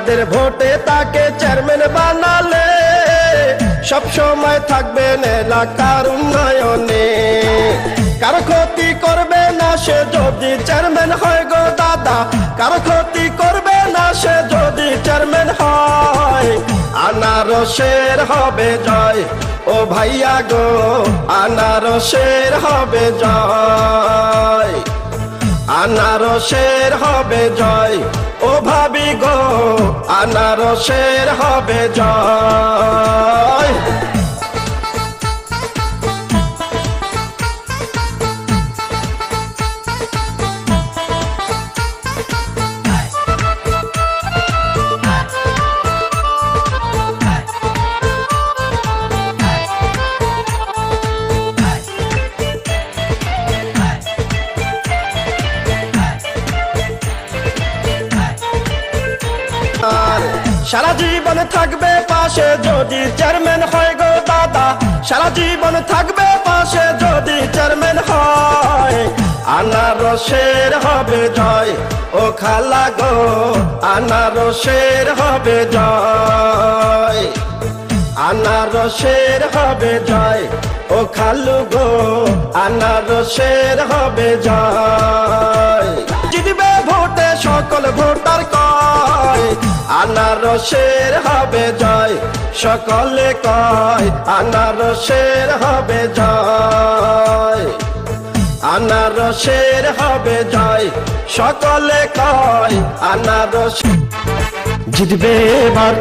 যাদের ভোটে তাকে চেয়ারম্যান বানালে সব সময় থাকবেন এলাকার উন্নয়নে। কারো ক্ষতি করবে না সে যদি চেয়ারম্যান হয় গো দাদা, কারো ক্ষতি করবে না সে যদি চেয়ারম্যান হয়। আনারসের হবে জয় ও ভাইয়া গো, আনারসের হবে জয়, আনারসের হবে জয় ও ভাবি গো, আনারসের হবে জয়। সারা জীবন থাকবে পাশে যদি চেয়ারম্যান হয় গো দাদা, সারা জীবন থাকবে পাশে যদি চেয়ারম্যান হয়। আনারসের হবে জয় ও খালা গো, আনারসের হবে জয়, আনারসের হবে জয় ও খালু গো, আনারসের হবে জয়। জিতবে ভোটে সকল ভোটার কয়, আনারসের হবে জয়, সকলে কয় আনারসের হবে জয়, আনারসের হবে জয়, সকলে কয় আনারস। জিতবে এবার